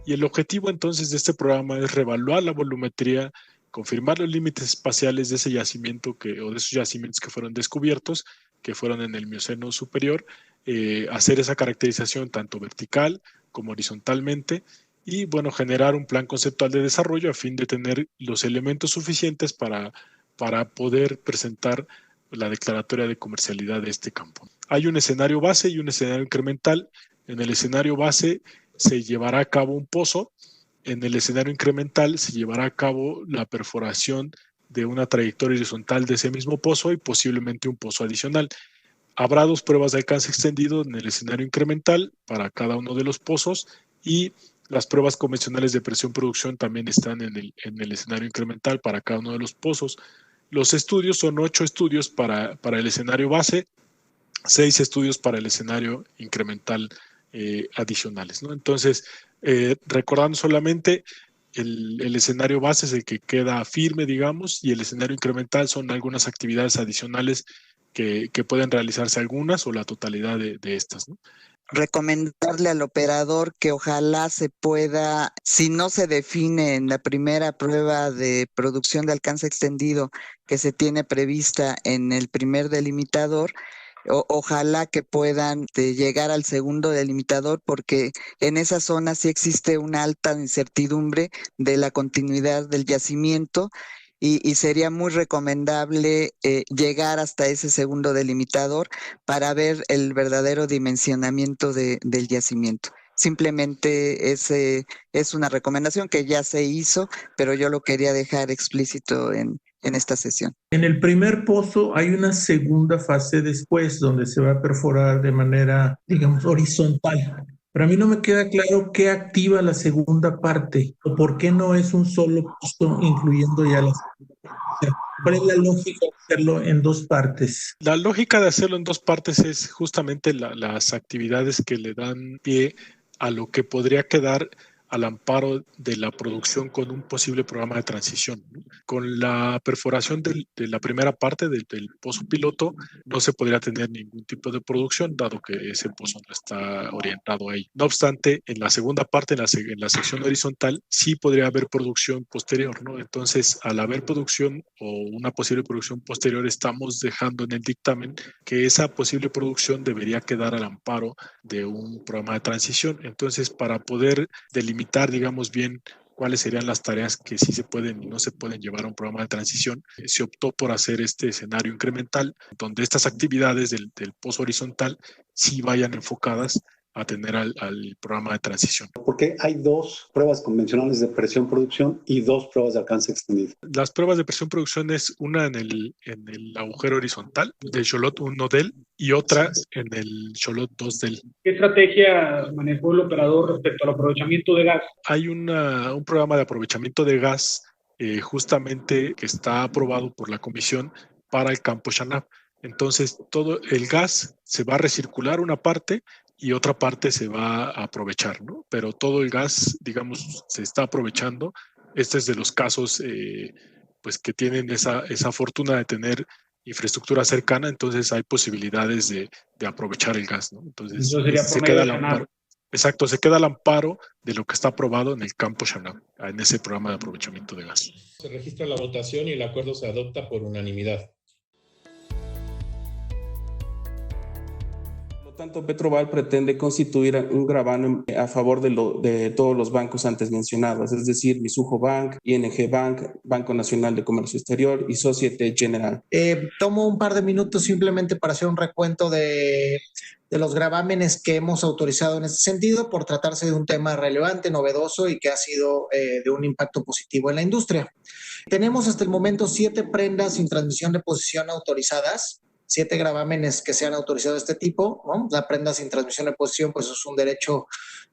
Y el objetivo entonces de este programa es reevaluar la volumetría, confirmar los límites espaciales de ese yacimiento o de esos yacimientos que fueron descubiertos, que fueron en el Mioceno superior, hacer esa caracterización tanto vertical como horizontalmente y, bueno, generar un plan conceptual de desarrollo a fin de tener los elementos suficientes para poder presentar la declaratoria de comercialidad de este campo. Hay un escenario base y un escenario incremental. En el escenario base se llevará a cabo un pozo. En el escenario incremental se llevará a cabo la perforación de una trayectoria horizontal de ese mismo pozo y posiblemente un pozo adicional. Habrá 2 pruebas de alcance extendido en el escenario incremental para cada uno de los pozos y las pruebas convencionales de presión-producción también están en el escenario incremental para cada uno de los pozos. Los estudios son 8 estudios para el escenario base, 6 estudios para el escenario incremental adicionales, ¿no? Entonces, recordando solamente, el escenario base es el que queda firme, digamos, y el escenario incremental son algunas actividades adicionales que pueden realizarse algunas o la totalidad de estas, ¿no? Recomendarle al operador que ojalá se pueda, si no se define en la primera prueba de producción de alcance extendido que se tiene prevista en el primer delimitador, ojalá que puedan llegar al segundo delimitador, porque en esa zona sí existe una alta incertidumbre de la continuidad del yacimiento. Y sería muy recomendable llegar hasta ese segundo delimitador para ver el verdadero dimensionamiento del yacimiento. Simplemente es una recomendación que ya se hizo, pero yo lo quería dejar explícito en esta sesión. En el primer pozo hay una segunda fase después donde se va a perforar de manera, digamos, horizontal. Pero a mí no me queda claro qué activa la segunda parte o por qué no es un solo pozo incluyendo ya la segunda parte. ¿Cuál es la lógica de hacerlo en 2 partes? La lógica de hacerlo en 2 partes es justamente las actividades que le dan pie a lo que podría quedar al amparo de la producción con un posible programa de transición, ¿no? Con la perforación de la primera parte del pozo piloto no se podría tener ningún tipo de producción, dado que ese pozo no está orientado ahí. No obstante, en la segunda parte, en la sección horizontal, sí podría haber producción posterior, ¿no? Entonces, al haber producción o una posible producción posterior, estamos dejando en el dictamen que esa posible producción debería quedar al amparo de un programa de transición. Entonces, para poder delimitar, digamos, bien cuáles serían las tareas que sí se pueden y no se pueden llevar a un programa de transición, se optó por hacer este escenario incremental, donde estas actividades del pozo horizontal sí vayan enfocadas a tener al programa de transición. Porque hay 2 pruebas convencionales de presión-producción y 2 pruebas de alcance extendido. Las pruebas de presión-producción es una en el agujero horizontal del Xolotl 1 del y otra en el Xolotl 2 del. ¿Qué estrategia manejó el operador respecto al aprovechamiento de gas? Hay un programa de aprovechamiento de gas justamente que está aprobado por la comisión para el campo Xanab. Entonces, todo el gas se va a recircular una parte y otra parte se va a aprovechar, ¿no? Pero todo el gas, digamos, se está aprovechando. Este es de los casos pues que tienen esa fortuna de tener infraestructura cercana, entonces hay posibilidades de aprovechar el gas, ¿no? Entonces se queda al amparo. Exacto, se queda al amparo de lo que está aprobado en el campo Xanab, en ese programa de aprovechamiento de gas. Se registra la votación y el acuerdo se adopta por unanimidad. Tanto Petroval pretende constituir un gravamen a favor de todos los bancos antes mencionados, es decir, Mizuho Bank, ING Bank, Banco Nacional de Comercio Exterior y Societe Generale. Tomo un par de minutos simplemente para hacer un recuento de los gravámenes que hemos autorizado en este sentido, por tratarse de un tema relevante, novedoso y que ha sido de un impacto positivo en la industria. Tenemos hasta el momento 7 prendas sin transmisión de posición autorizadas, 7 gravámenes que se han autorizado de este tipo, ¿no? La prenda sin transmisión de posición, pues es un derecho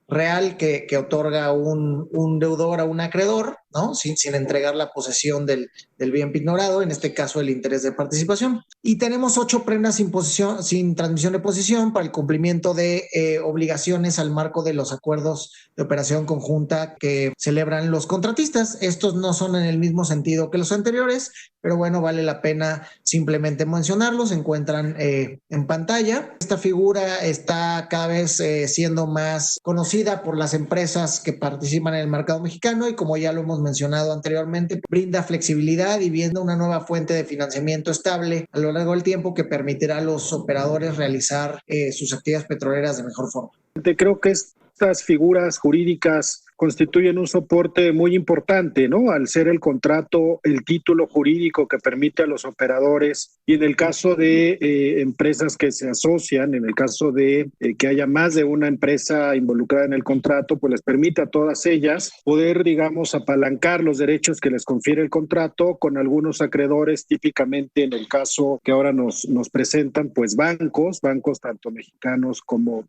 real que otorga un deudor a un acreedor, ¿no? Sin entregar la posesión del bien pignorado, en este caso el interés de participación. Y tenemos 8 prendas sin transmisión de posición para el cumplimiento de obligaciones al marco de los acuerdos de operación conjunta que celebran los contratistas. Estos no son en el mismo sentido que los anteriores, pero bueno, vale la pena simplemente mencionarlos. Se encuentran en pantalla. Esta figura está cada vez siendo más conocida conocida por las empresas que participan en el mercado mexicano y, como ya lo hemos mencionado anteriormente, brinda flexibilidad y viendo una nueva fuente de financiamiento estable a lo largo del tiempo que permitirá a los operadores realizar sus actividades petroleras de mejor forma. Creo que estas figuras jurídicas constituyen un soporte muy importante, ¿no? Al ser el contrato, el título jurídico que permite a los operadores, y en el caso de empresas que se asocian, en el caso de que haya más de una empresa involucrada en el contrato, pues les permite a todas ellas poder, digamos, apalancar los derechos que les confiere el contrato con algunos acreedores, típicamente en el caso que ahora nos presentan, pues bancos tanto mexicanos como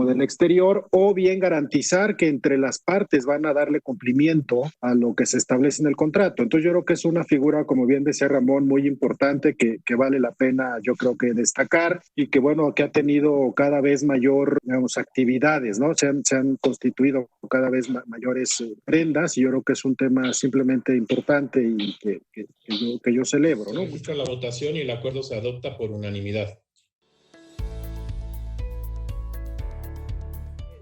del exterior, o bien garantizar que entre las partes van a darle cumplimiento a lo que se establece en el contrato. Entonces yo creo que es una figura, como bien decía Ramón, muy importante que vale la pena, yo creo que destacar, y que bueno, que ha tenido cada vez mayor, digamos, actividades, ¿no? Se han constituido cada vez mayores prendas, y yo creo que es un tema simplemente importante y que yo celebro, ¿no? Se registra la votación y el acuerdo se adopta por unanimidad.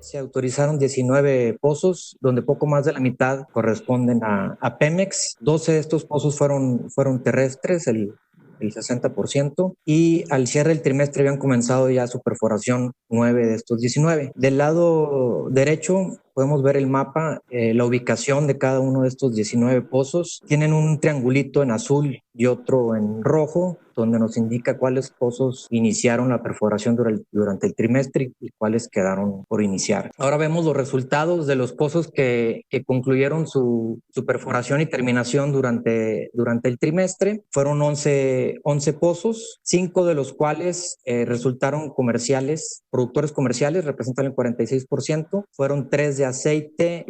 Se autorizaron 19 pozos, donde poco más de la mitad corresponden a Pemex. 12 de estos pozos fueron terrestres, el 60%, y al cierre del trimestre habían comenzado ya su perforación 9 de estos 19. Del lado derecho podemos ver el mapa, la ubicación de cada uno de estos 19 pozos. Tienen un triangulito en azul y otro en rojo, donde nos indica cuáles pozos iniciaron la perforación durante el trimestre y cuáles quedaron por iniciar. Ahora vemos los resultados de los pozos que concluyeron su perforación y terminación durante el trimestre. Fueron 11 pozos, 5 de los cuales resultaron comerciales, productores comerciales, representan el 46%. Fueron 3 de aceite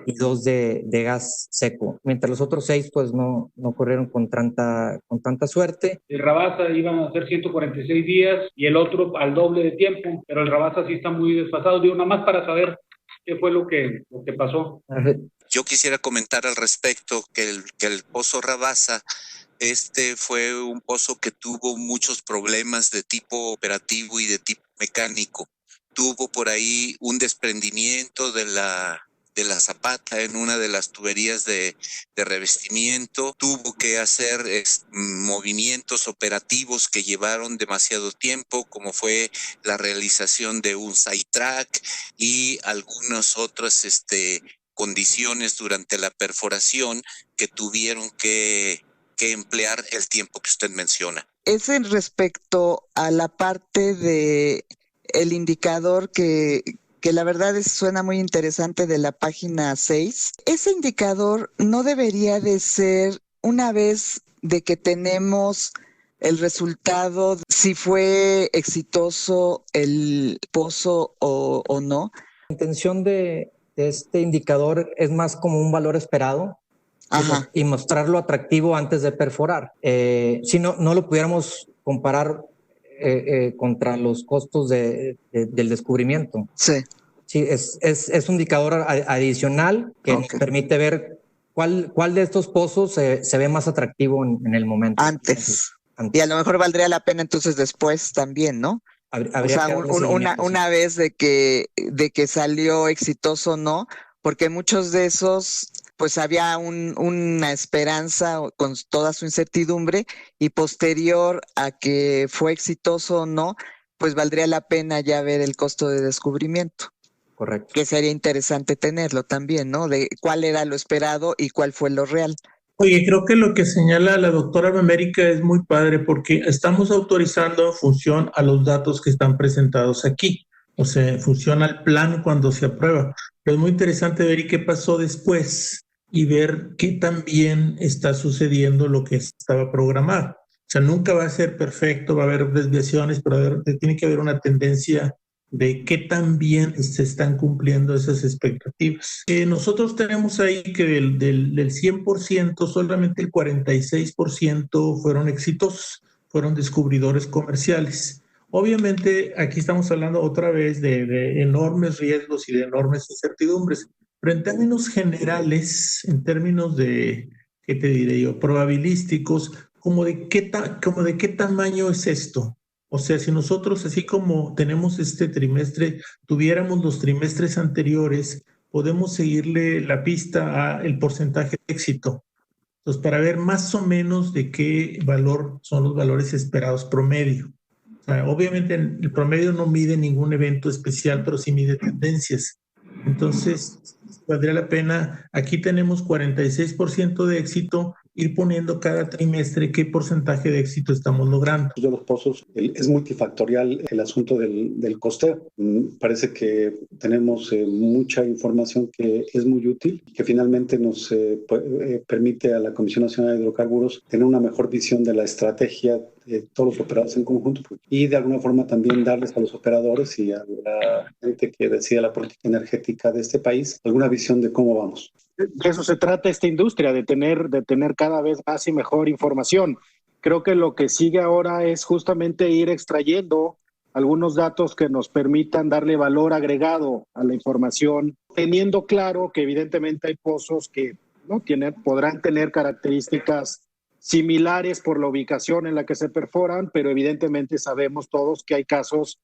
y 2 de gas seco, mientras los otros 6 pues no corrieron con tanta suerte. El Rabasa iba a ser 146 días y el otro al doble de tiempo, pero el Rabasa sí está muy desfasado. Digo, nada más para saber qué fue lo que pasó. Yo quisiera comentar al respecto que el pozo Rabasa fue un pozo que tuvo muchos problemas de tipo operativo y de tipo mecánico. Tuvo por ahí un desprendimiento de la zapata en una de las tuberías de revestimiento. Tuvo que hacer movimientos operativos que llevaron demasiado tiempo, como fue la realización de un sidetrack y algunas otras condiciones durante la perforación que tuvieron que emplear el tiempo que usted menciona. Es en respecto a la parte de el indicador que la verdad suena muy interesante, de la página 6. Ese indicador no debería de ser, una vez de que tenemos el resultado, si fue exitoso el pozo o no. La intención de este indicador es más como un valor esperado. Ajá. Y mostrarlo atractivo antes de perforar. Si no lo pudiéramos comparar contra los costos del descubrimiento. Sí. Sí, es un indicador adicional que nos permite ver cuál de estos pozos se ve más atractivo en el momento. Antes. Y a lo mejor valdría la pena entonces después también, ¿no? O sea, una vez de que salió exitoso o no, porque muchos de esos pues había una esperanza con toda su incertidumbre, y posterior a que fue exitoso o no, pues valdría la pena ya ver el costo de descubrimiento. Correcto. Que sería interesante tenerlo también, ¿no? De cuál era lo esperado y cuál fue lo real. Oye, creo que lo que señala la doctora América es muy padre, porque estamos autorizando en función a los datos que están presentados aquí. O sea, en función al plan cuando se aprueba. Pero es muy interesante ver qué pasó después y ver qué tan bien está sucediendo lo que estaba programado. O sea, nunca va a ser perfecto, va a haber desviaciones, pero tiene que haber una tendencia de qué tan bien se están cumpliendo esas expectativas. Nosotros tenemos ahí que del 100%, solamente el 46% fueron exitosos, fueron descubridores comerciales. Obviamente, aquí estamos hablando otra vez de enormes riesgos y de enormes incertidumbres, pero en términos generales, en términos de, ¿qué te diré yo?, probabilísticos, como de qué tamaño es esto. O sea, si nosotros, así como tenemos este trimestre, tuviéramos los trimestres anteriores, podemos seguirle la pista al porcentaje de éxito. Entonces, para ver más o menos de qué valor son los valores esperados promedio. O sea, obviamente el promedio no mide ningún evento especial, pero sí mide tendencias. Entonces, valdría la pena, aquí tenemos 46% de éxito, ir poniendo cada trimestre qué porcentaje de éxito estamos logrando. De los pozos es multifactorial el asunto del costeo. Parece que tenemos mucha información que es muy útil y que finalmente nos permite a la Comisión Nacional de Hidrocarburos tener una mejor visión de la estrategia de todos los operadores en conjunto y de alguna forma también darles a los operadores y a la gente que decide la política energética de este país alguna visión de cómo vamos. De eso se trata esta industria, de tener cada vez más y mejor información. Creo que lo que sigue ahora es justamente ir extrayendo algunos datos que nos permitan darle valor agregado a la información, teniendo claro que evidentemente hay pozos que podrán tener características similares por la ubicación en la que se perforan, pero evidentemente sabemos todos que hay casos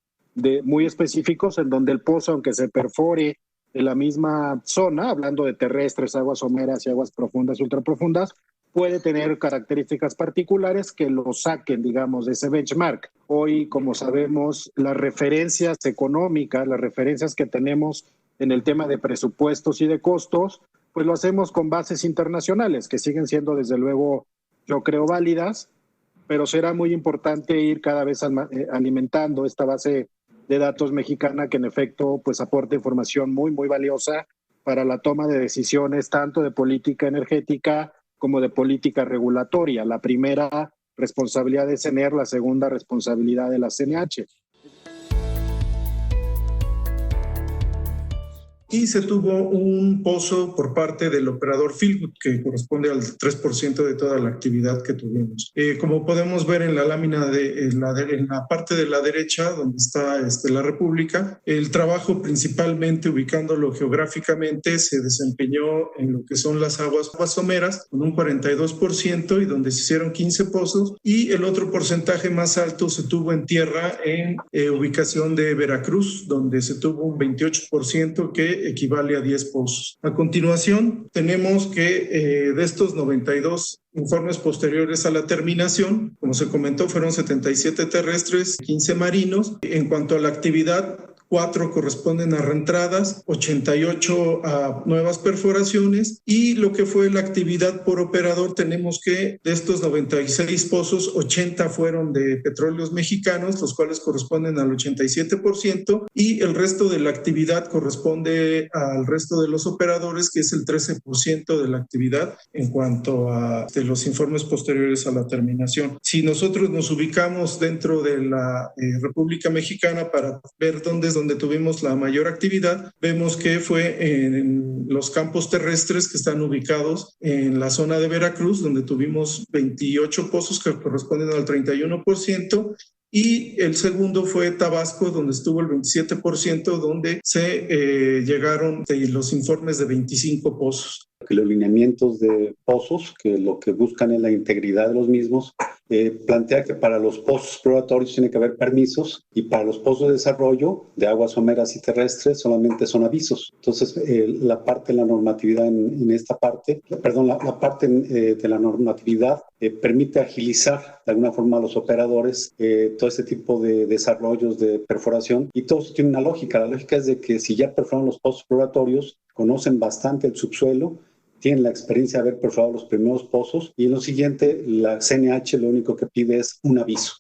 muy específicos en donde el pozo, aunque se perfore de la misma zona, hablando de terrestres, aguas someras y aguas profundas, ultraprofundas, puede tener características particulares que lo saquen, digamos, de ese benchmark. Hoy, como sabemos, las referencias económicas, las referencias que tenemos en el tema de presupuestos y de costos, pues lo hacemos con bases internacionales, que siguen siendo, desde luego, yo creo, válidas, pero será muy importante ir cada vez alimentando esta base de datos mexicana que en efecto pues aporta información muy, muy valiosa para la toma de decisiones tanto de política energética como de política regulatoria. La primera responsabilidad de CNER, la segunda responsabilidad de la CNH. Y se tuvo un pozo por parte del operador Fieldwood, que corresponde al 3% de toda la actividad que tuvimos. Como podemos ver en la lámina, en la parte de la derecha, donde está la República, el trabajo principalmente ubicándolo geográficamente se desempeñó en lo que son las aguas someras, con un 42%, y donde se hicieron 15 pozos, y el otro porcentaje más alto se tuvo en tierra en ubicación de Veracruz, donde se tuvo un 28% que equivale a 10 pozos. A continuación, tenemos que de estos 92 informes posteriores a la terminación, como se comentó, fueron 77 terrestres, 15 marinos. En cuanto a la actividad, 4 corresponden a reentradas, 88 a nuevas perforaciones, y lo que fue la actividad por operador, tenemos que de estos 96 pozos, 80 fueron de petróleos mexicanos, los cuales corresponden al 87%, y el resto de la actividad corresponde al resto de los operadores, que es el 13% de la actividad en cuanto a los informes posteriores a la terminación. Si nosotros nos ubicamos dentro de la República Mexicana para ver dónde tuvimos la mayor actividad, vemos que fue en los campos terrestres que están ubicados en la zona de Veracruz, donde tuvimos 28 pozos que corresponden al 31%, y el segundo fue Tabasco, donde estuvo el 27%, donde se llegaron los informes de 25 pozos. Los lineamientos de pozos, que lo que buscan es la integridad de los mismos, plantea que para los pozos probatorios tiene que haber permisos, y para los pozos de desarrollo de aguas someras y terrestres solamente son avisos. Entonces, la parte de la normatividad en esta parte, la parte de la normatividad permite agilizar de alguna forma a los operadores todo este tipo de desarrollos de perforación, y todo eso tiene una lógica. La lógica es de que si ya perforan los pozos probatorios, conocen bastante el subsuelo, tienen la experiencia de haber perforado los primeros pozos, y en lo siguiente la CNH lo único que pide es un aviso.